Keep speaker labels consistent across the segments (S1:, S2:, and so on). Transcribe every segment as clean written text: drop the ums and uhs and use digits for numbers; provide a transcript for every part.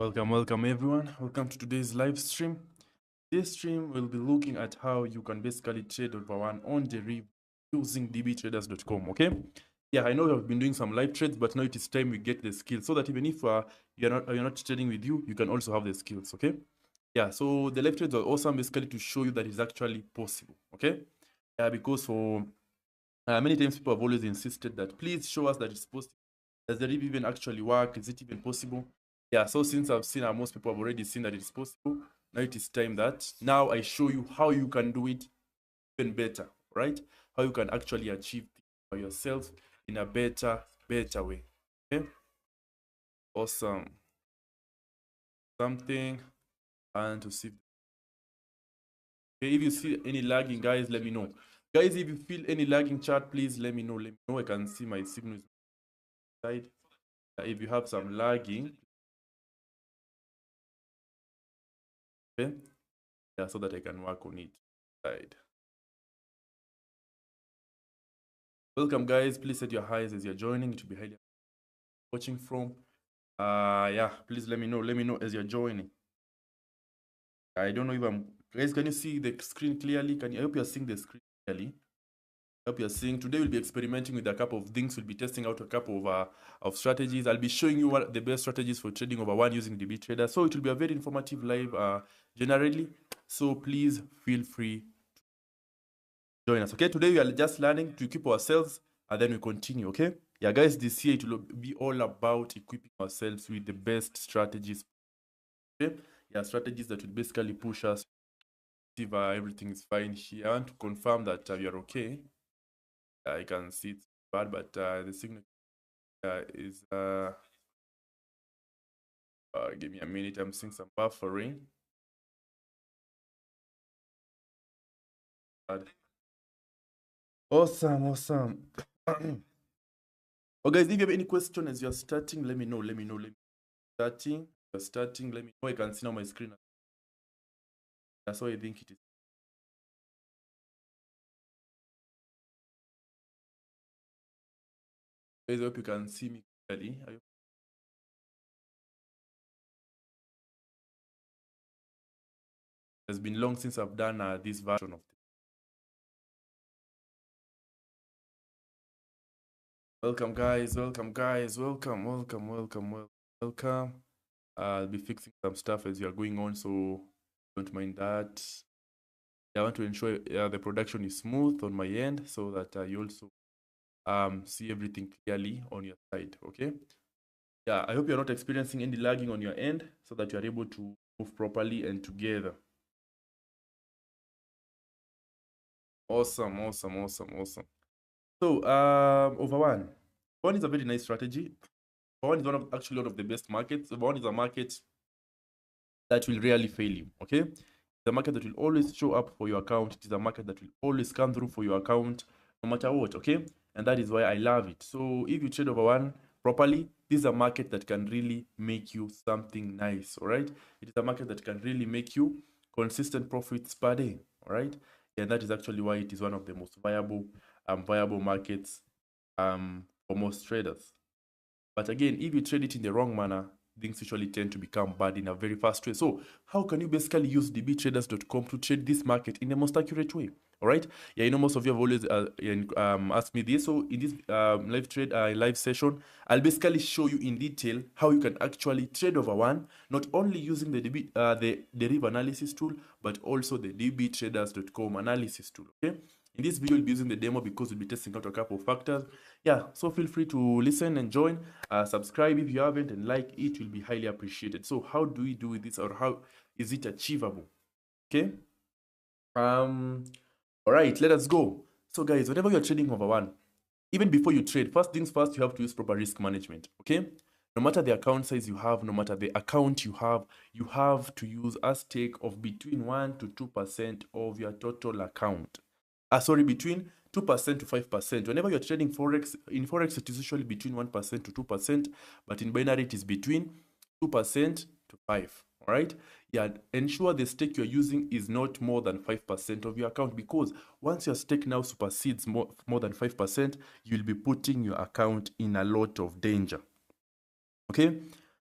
S1: Welcome everyone. Welcome to today's live stream. This stream will be looking at how you can basically trade over one on Deriv using dbtraders.com. Okay. Yeah, I know I've been doing some live trades, but now it is time we get the skills so that even if you're not trading with you can also have the skills. Okay. Yeah. So the live trades are awesome, basically to show you that it's actually possible. Okay. Yeah, because for many times people have always insisted that please show us that it's possible. Does the Deriv even actually work? Is it even possible? Yeah, so since I've seen most people have already seen that it's possible, now it is time that now I show you how you can do it even better, right? How you can actually achieve things for yourself in a better way. Okay, awesome. Something and to see. Okay, if you see any lagging, guys, let me know. Guys, if you feel any lagging chat, please let me know. Let me know. I can see my signal side. If you have some lagging, okay, yeah, so that I can work on it. Side. Welcome, guys. Please set your highs as you're joining. It will be highly watching from. Yeah, please let me know. Let me know as you're joining. I don't know if I'm guys. Can you see the screen clearly? I hope you're seeing the screen clearly. I hope you're seeing. Today we'll be experimenting with a couple of things. We'll be testing out a couple of strategies. I'll be showing you what the best strategies for trading over one using DB Trader. So it will be a very informative live generally. So please feel free to join us. Okay, today we are just learning to equip ourselves and then we continue. Okay, yeah, guys, this year it will be all about equipping ourselves with the best strategies. Okay, yeah, strategies that will basically push us if everything is fine here. I want to confirm that you're okay. I can see it's bad, but the signal is give me a minute. I'm seeing some buffering. Awesome. Oh, guys, if you have any question as you're starting, let me know. Let me know. You're starting. Let me know. I can see now my screen. That's why I think it is. Guys, I hope you can see me clearly. It's been long since I've done this version of this. Welcome, guys. Welcome. I'll be fixing some stuff as you are going on, so don't mind that. I want to ensure the production is smooth on my end so that you also see everything clearly on your side. Okay. Yeah, I hope you're not experiencing any lagging on your end so that you're able to move properly and together. Awesome. So, over one. One is a very nice strategy. One is actually one of the best markets. One is a market that will rarely fail you. Okay, it's a market that will always show up for your account. It is a market that will always come through for your account, no matter what. Okay, and that is why I love it. So if you trade over one properly, this is a market that can really make you something nice. All right, it is a market that can really make you consistent profits per day. All right, and that is actually why it is one of the most viable markets for most traders. But again, if you trade it in the wrong manner, things usually tend to become bad in a very fast way. So how can you basically use dbtraders.com to trade this market in the most accurate way? All right. Yeah, most of you have always asked me this. So in this live session, I'll basically show you in detail how you can actually trade over one, not only using the Deriv analysis tool, but also the dbtraders.com analysis tool. Okay. In this video, we'll be using the demo because we'll be testing out a couple of factors. Yeah, so feel free to listen and join. Subscribe if you haven't, and like it will be highly appreciated. So how do we do this, or how is it achievable? Okay. All right, let us go. So guys, whenever you're trading over one, even before you trade, first things first, you have to use proper risk management. Okay. No matter the account size you have, no matter the account you have to use a stake of between 1 to 2% of your total account. Between 2% to 5%. Whenever you're trading Forex, in Forex, it is usually between 1% to 2%, but in binary, it is between 2% to 5%. All right. Yeah. Ensure the stake you're using is not more than 5% of your account, because once your stake now supersedes more than 5%, you'll be putting your account in a lot of danger. Okay.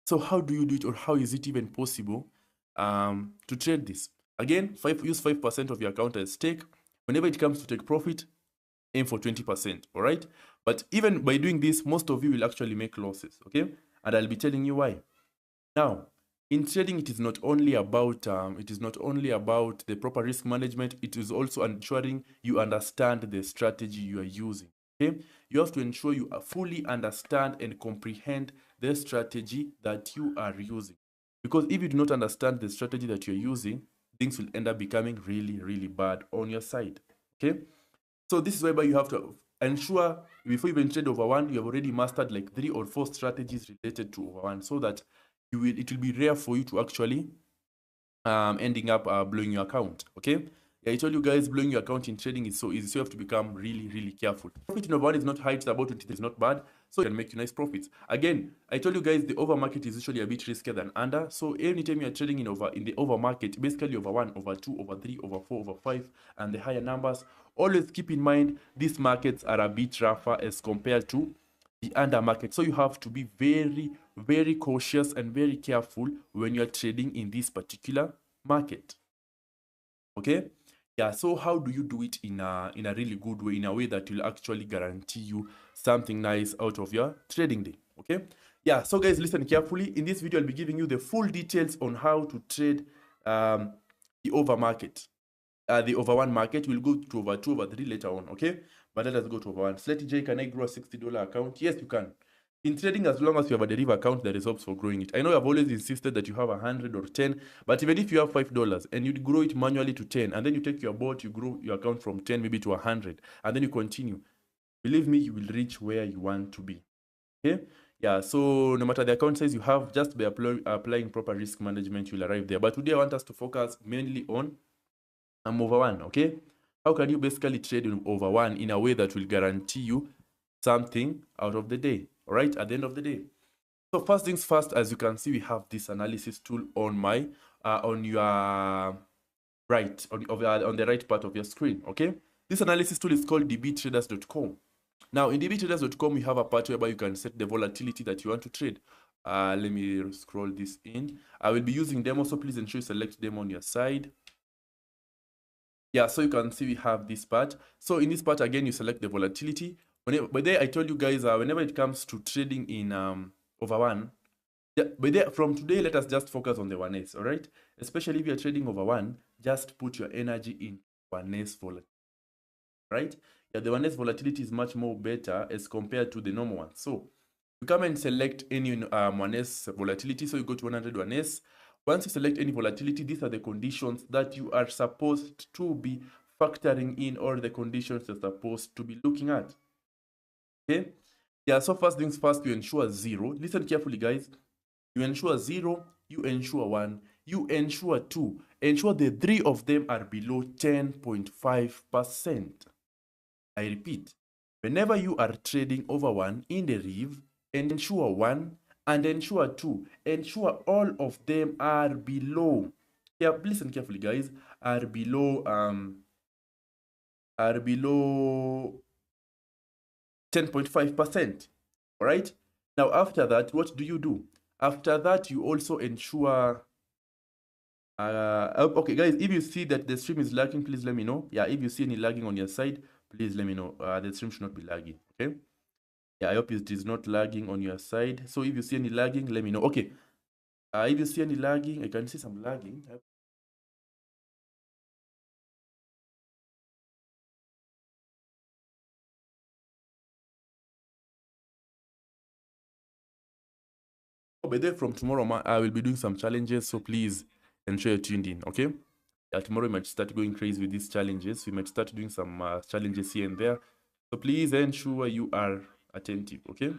S1: So how do you do it, or how is it even possible to trade this? Again, use 5% of your account as stake. Whenever it comes to take profit, aim for 20%, all right? But even by doing this, most of you will actually make losses, okay? And I'll be telling you why. Now, in trading, it is not only about the proper risk management. It is also ensuring you understand the strategy you are using. Okay, you have to ensure you fully understand and comprehend the strategy that you are using. Because if you do not understand the strategy that you're using, things will end up becoming really, really bad on your side. Okay, so this is whereby you have to ensure before you even trade over one, you have already mastered like 3 or 4 strategies related to over one, so that it will be rare for you to actually ending up blowing your account. Okay, yeah, I told you guys, blowing your account in trading is so easy, so you have to become really, really careful. Profit in over one is not high, it's about 20, it's not bad, so you can make you nice profits. Again, I told you guys the over market is usually a bit riskier than under, so anytime you're trading in the over market, basically over 1, over 2, over 3, over 4, over 5, and the higher numbers, always keep in mind these markets are a bit rougher as compared to the under market. So you have to be very, very cautious and very careful when you're trading in this particular market. Okay, yeah, so how do you do it in a really good way, in a way that will actually guarantee you something nice out of your trading day? Okay, yeah, so guys, listen carefully. In this video, I'll be giving you the full details on how to trade the over market. The over one market. We'll go to over 2, over 3 later on, okay? But let us go to over one. Sletty J, can I grow a $60 account? Yes, you can. In trading, as long as you have a derivative account, there is hopes for growing it. I know I've always insisted that you have 100 or 10, but even if you have $5 and you grow it manually to 10, and then you take your bot, you grow your account from 10 maybe to 100, and then you continue, believe me, you will reach where you want to be. Okay, yeah, so no matter the account size you have, just by applying proper risk management, you'll arrive there. But today I want us to focus mainly on over one. Okay, how can you basically trade over one in a way that will guarantee you something out of the day, all right, at the end of the day? So first things first, as you can see, we have this analysis tool on my on your right, on the right part of your screen. Okay, this analysis tool is called dbtraders.com. Now in dbtraders.com, we have a part whereby you can set the volatility that you want to trade. Let me scroll this in. I will be using demo, so please ensure you select demo on your side. Yeah, so you can see we have this part. So in this part, again, you select the volatility. By there, I told you guys, whenever it comes to trading in over one, by there, from today, let us just focus on the 1S, all right? Especially if you're trading over one, just put your energy in 1S volatility, right? Yeah, the 1S volatility is much more better as compared to the normal one. So you come and select any 1S volatility. So you go to 100 1S. Once you select any volatility, these are the conditions that you are supposed to be factoring in, or the conditions you're supposed to be looking at. Okay? Yeah, so first things first, you ensure 0. Listen carefully, guys. You ensure 0, you ensure 1, you ensure 2. Ensure the 3 of them are below 10.5%. I repeat, whenever you are trading over 1 in the RIV, ensure 1 and ensure 2. Ensure all of them are below. Yeah, listen carefully, guys. Are below 10.5%. All right. Now after that, what do? After that, you also ensure. Okay, guys. If you see that the stream is lagging, please let me know. Yeah, if you see any lagging on your side, please let me know. The stream should not be lagging. Okay. Yeah, I hope it is not lagging on your side. So if you see any lagging, let me know. Okay. If you see any lagging, I can see some lagging. Oh, by the way, from tomorrow, I will be doing some challenges. So please ensure you're tuned in. Okay. Yeah, tomorrow we might start going crazy with these challenges. We might start doing some challenges here and there. So please ensure you are attentive. Okay.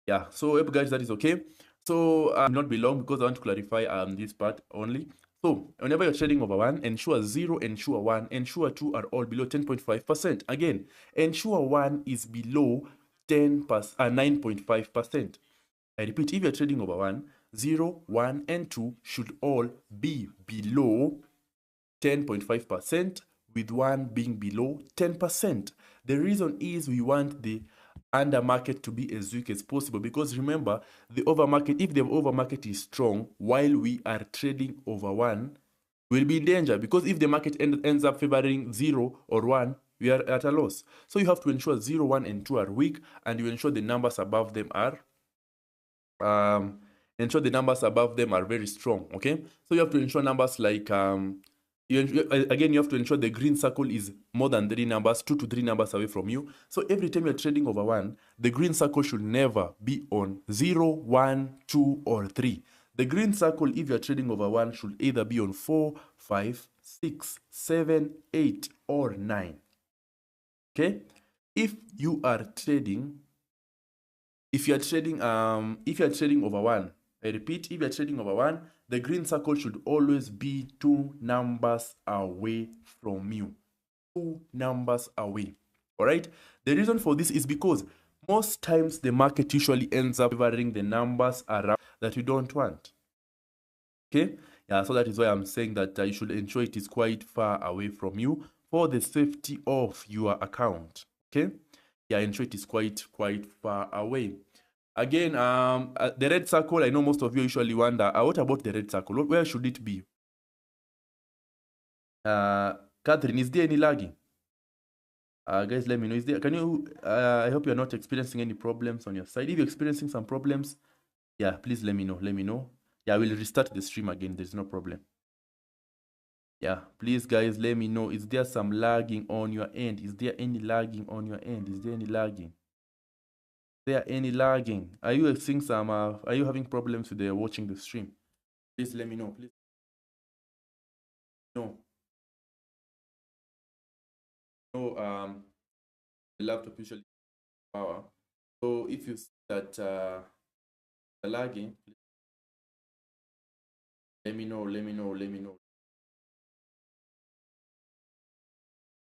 S1: Yeah, so guys, that is okay. So not be long because I want to clarify this part only. So whenever you're trading over 1, ensure 0, ensure 1, ensure 2 are all below 10.5%. Again, ensure 1 is below 9.5%. I repeat, if you're trading over 1, 0, 1, and 2 should all be below 10.5%, with 1 being below 10%. The reason is we want the under market to be as weak as possible, because remember, the over market, if the over market is strong while we are trading over 1, we'll be in danger, because if the market ends up favoring 0 or 1, we are at a loss. So you have to ensure 0, 1, and 2 are weak, and you ensure the numbers above them are very strong. Okay, so you have to ensure numbers like again, you have to ensure the green circle is more than 3 numbers, 2 to 3 numbers away from you. So every time you're trading over 1, the green circle should never be on 0, 1, 2, or 3. The green circle, if you're trading over 1, should either be on 4, 5, 6, 7, 8, or 9. Okay, if you're trading over 1, I repeat, if you're trading over 1, the green circle should always be 2 numbers away from you. 2 numbers away. All right. The reason for this is because most times the market usually ends up favoring the numbers around that you don't want. Okay. Yeah. So that is why I'm saying that you should ensure it is quite far away from you for the safety of your account. Okay. Yeah. Ensure it is quite far away. Again, the red circle, I know most of you usually wonder, what about the red circle? Where should it be? Catherine, is there any lagging? Guys, let me know. Is there? Can you? I hope you're not experiencing any problems on your side. If you're experiencing some problems, yeah, please let me know. Let me know. Yeah, I will restart the stream again. There's no problem. Yeah, please, guys, let me know. Is there some lagging on your end? Is there any lagging on your end? Is there any lagging? There any lagging? Are you seeing some? Are you having problems with watching the stream? Please let me know. Please. No. No. The laptop usually power. So if you see that the lagging, please let me know. Let me know. Let me know.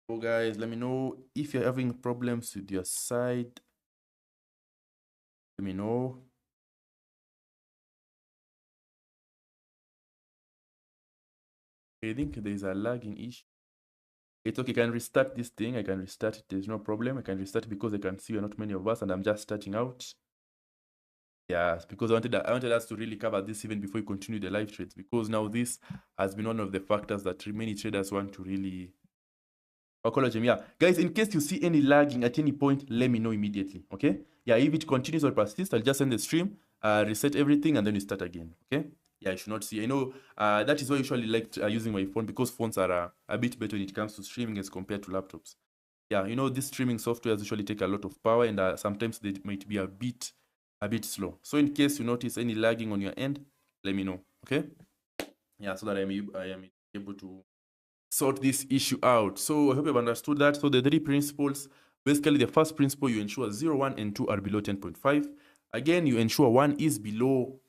S1: So guys, let me know if you're having problems with your side. Let me know. I think there's a lagging issue. It's okay. I can restart this thing. I can restart it. There's no problem. I can restart because I can see you're not many of us, and I'm just starting out. Yeah, because I wanted us to really cover this even before we continue the live trades, because now this has been one of the factors that many traders want to really. Yeah, guys, in case you see any lagging at any point, let me know immediately. Okay. Yeah, if it continues or persists, I'll just end the stream, reset everything, and then you start again. Okay. Yeah, I should not see. I know that is why I usually like using my phone, because phones are a bit better when it comes to streaming as compared to laptops. Yeah, you know, these streaming softwares usually take a lot of power, and sometimes they might be a bit slow. So in case you notice any lagging on your end, let me know. Okay. Yeah, so that I am able to sort this issue out. So I hope you've understood that. So the 3 principles, basically the first principle, you ensure 0, 1, and 2 are below 10.5. Again, you ensure 1 is below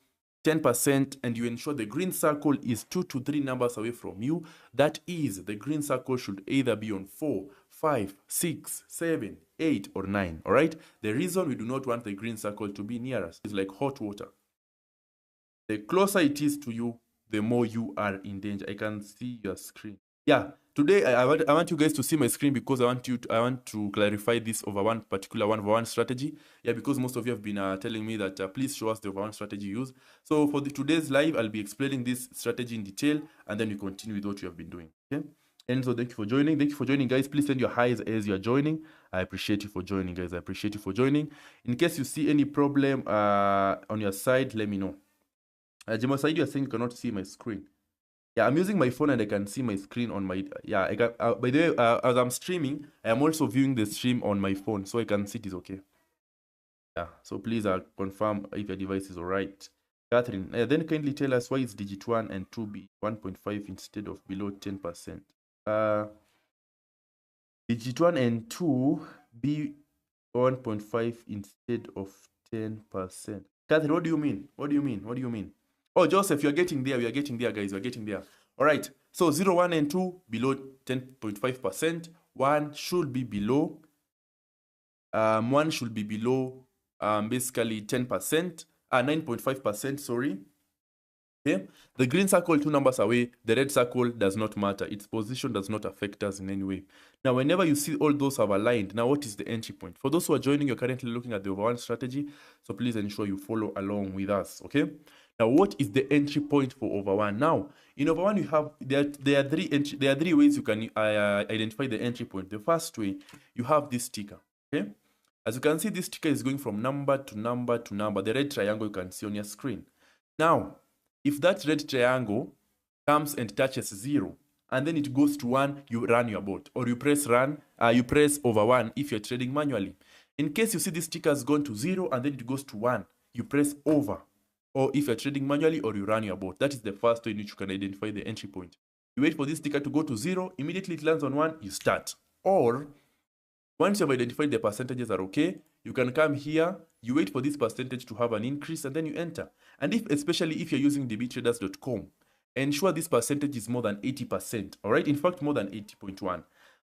S1: 10%, and you ensure the green circle is 2 to 3 numbers away from you. That is, the green circle should either be on 4, 5, 6, 7, 8, or 9. All right. The reason we do not want the green circle to be near us is like hot water. The closer it is to you, the more you are in danger. I can see your screen. Yeah, today I want you guys to see my screen, because I want to clarify this over one particular over one strategy. Yeah, because most of you have been telling me that please show us the over one strategy you use. So for today's live, I'll be explaining this strategy in detail, and then we continue with what you have been doing. Okay. And so thank you for joining. Thank you for joining, guys. Please send your highs as you are joining. I appreciate you for joining, guys. I appreciate you for joining. In case you see any problem on your side, let me know. Jimo Said, you are saying you cannot see my screen. Yeah, I'm using my phone and I can see my screen on my, yeah, I got, by the way, as I'm streaming, I am also viewing the stream on my phone, so I can see it is okay. Yeah, so please confirm if your device is all right. Catherine, then kindly tell us why is digit 1 and 2 be 1.5 instead of below 10%. Digit 1 and 2 be 1.5 instead of 10%. Catherine, what do you mean? What do you mean? What do you mean? Oh, Joseph, you're getting there. We are getting there, guys. We're getting there. All right. So 0, 1, and 2 below 10.5%. 1 should be below. 1 should be below basically 10%. 9.5%, sorry. Okay, the green circle 2 numbers away, the red circle does not matter. Its position does not affect us in any way. Now, whenever you see all those have aligned, now what is the entry point? For those who are joining, you're currently looking at the over one strategy, so please ensure you follow along with us, okay? Now, what is the entry point for over one? Now, in over one, you have there are three ways you can identify the entry point. The first way, you have this ticker, okay? As you can see, this ticker is going from number to number to number. The red triangle you can see on your screen. Now, if that red triangle comes and touches 0, and then it goes to 1, you run your bot, or you press you press over 1 if you're trading manually. In case you see this ticker has gone to 0 and then it goes to 1, you press over, or if you're trading manually, or you run your bot. That is the first way in which you can identify the entry point. You wait for this ticker to go to 0, immediately it lands on 1, you start. Or once you've identified the percentages are okay, you can come here, you wait for this percentage to have an increase, and then you enter. And especially if you're using dbtraders.com, ensure this percentage is more than 80%, all right? In fact, more than 80.1.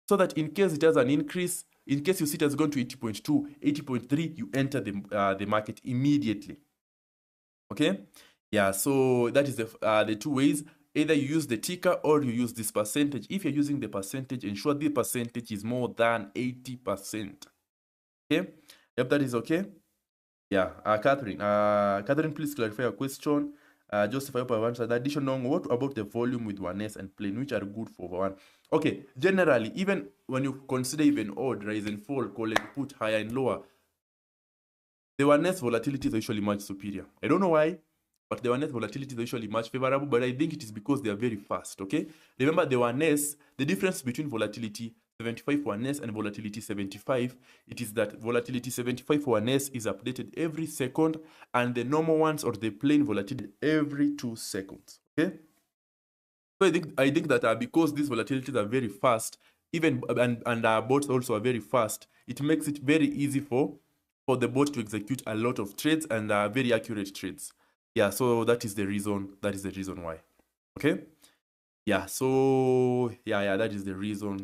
S1: So that in case it has an increase, in case you see it has gone to 80.2, 80.3, you enter the market immediately. Okay? Yeah, so that is the two ways. Either you use the ticker or you use this percentage. If you're using the percentage, ensure the percentage is more than 80%. Okay? Yep, that is okay. Yeah, Catherine, please clarify your question. Joseph, I hope I've answered that. Additional, what about the volume with 1S and plain, which are good for over one? Okay, generally, even when you consider even odd, rise and fall, call and put, higher and lower, the 1S volatility is usually much superior. I don't know why, but the 1S volatility is usually much favorable, but I think it is because they are very fast, okay? Remember the 1S, the difference between volatility 75 for 1S and volatility 75, it is that volatility 75 for 1S is updated every second, and the normal ones or the plain volatility every 2 seconds, okay? So I think that because these volatilities are very fast, even and our bots also are very fast, it makes it very easy for the bot to execute a lot of trades and very accurate trades. Yeah, so that is the reason. That is the reason why. Okay. Yeah. So yeah, that is the reason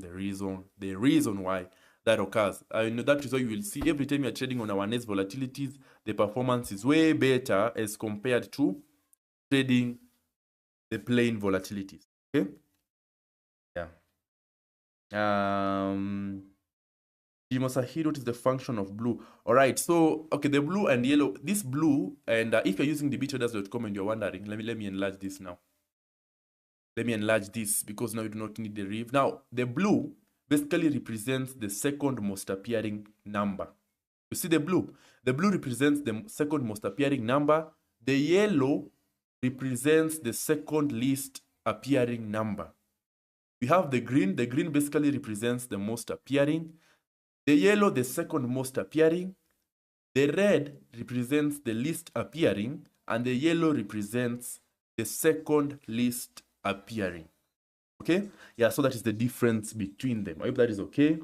S1: why that occurs. That is why you will see every time you're trading on our next volatilities, the performance is way better as compared to trading the plain volatilities. Okay. Yeah. What is the function of blue? All right, so okay, the blue and yellow, this blue, and if you're using dbtraders.com and you're wondering, let me enlarge this now. Let me enlarge this because now you do not need the rev. Now, the blue basically represents the second most appearing number. You see the blue? The blue represents the second most appearing number. The yellow represents the second least appearing number. We have the green. The green basically represents the most appearing. The yellow, the second most appearing. The red represents the least appearing, and the yellow represents the second least appearing. Okay? Yeah, so that is the difference between them. I hope that is okay.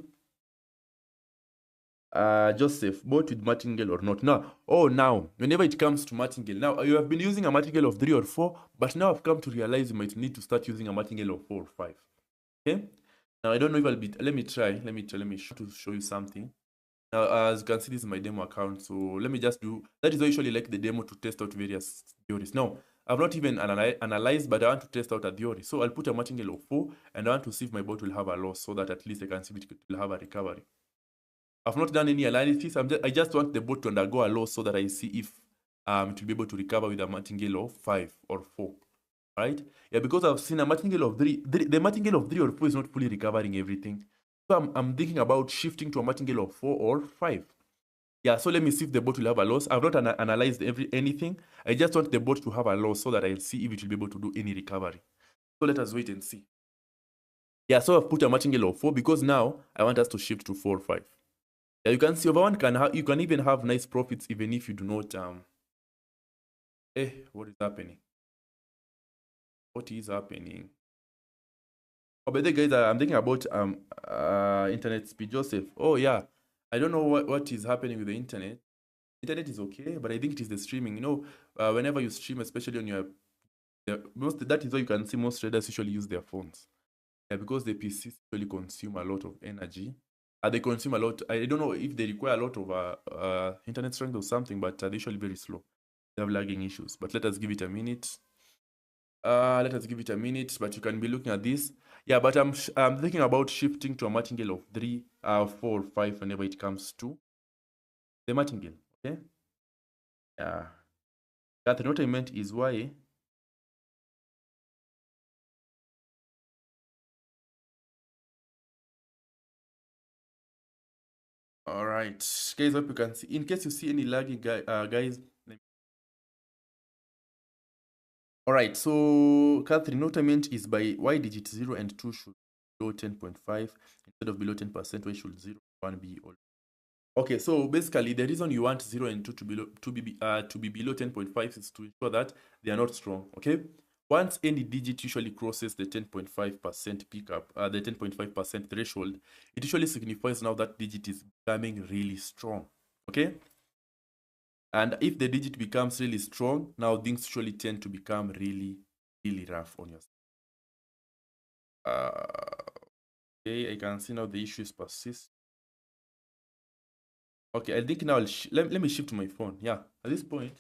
S1: Joseph, both with martingale or not? Now, whenever it comes to martingale, now you have been using a martingale of 3 or 4, but now I've come to realize you might need to start using a martingale of 4 or 5. Okay? Now, I don't know if I'll be, let me show you something. Now, as you can see, this is my demo account, so let me just do, that is usually like the demo to test out various theories. Now, I've not even analyzed, but I want to test out a theory. So I'll put a martingale of 4, and I want to see if my bot will have a loss, so that at least I can see if it will have a recovery. I've not done any analysis. I just want the bot to undergo a loss so that I see if it will be able to recover with a martingale of 5 or 4. Right? Yeah, because I've seen a martingale of 3. The martingale of 3 or 4 is not fully recovering everything. So I'm thinking about shifting to a martingale of 4 or 5. Yeah, so let me see if the bot will have a loss. I've not analyzed anything. I just want the bot to have a loss so that I'll see if it will be able to do any recovery. So let us wait and see. Yeah, so I've put a martingale of 4 because now I want us to shift to 4 or 5. Yeah, you can see over one you can even have nice profits even if you do not what is happening? What is happening? Oh, but the guys, I'm thinking about internet speed. Joseph. Oh yeah, I don't know what is happening with the internet. Internet is okay, but I think it is the streaming. You know, whenever you stream, especially on your that is why you can see most traders usually use their phones. Yeah, because the PCs usually consume a lot of energy. They consume a lot. I don't know if they require a lot of internet strength or something, but they're usually very slow. They have lagging issues. But let us give it a minute. Let us give it a minute, but you can be looking at this. Yeah, but I'm thinking about shifting to a martingale of 3, 4, 5 whenever it comes to the martingale. Okay. Yeah. Catherine, what I meant is why. All right, guys. Hope you can see. In case you see any lagging, guys. All right. So Catherine, what I meant is by why digit 0 and 2 should be below 10.5 instead of below 10%. Why should 0 1 be all? Okay, so basically the reason you want 0 and 2 to be below 10.5 is to ensure that they are not strong. Okay, once any digit usually crosses the 10.5% pickup, the 10.5% threshold, it usually signifies now that digit is becoming really strong. Okay, and if the digit becomes really strong, now things usually tend to become really rough on your okay, I can see now the issues persist. Okay, I think now let me shift to my phone. Yeah, at this point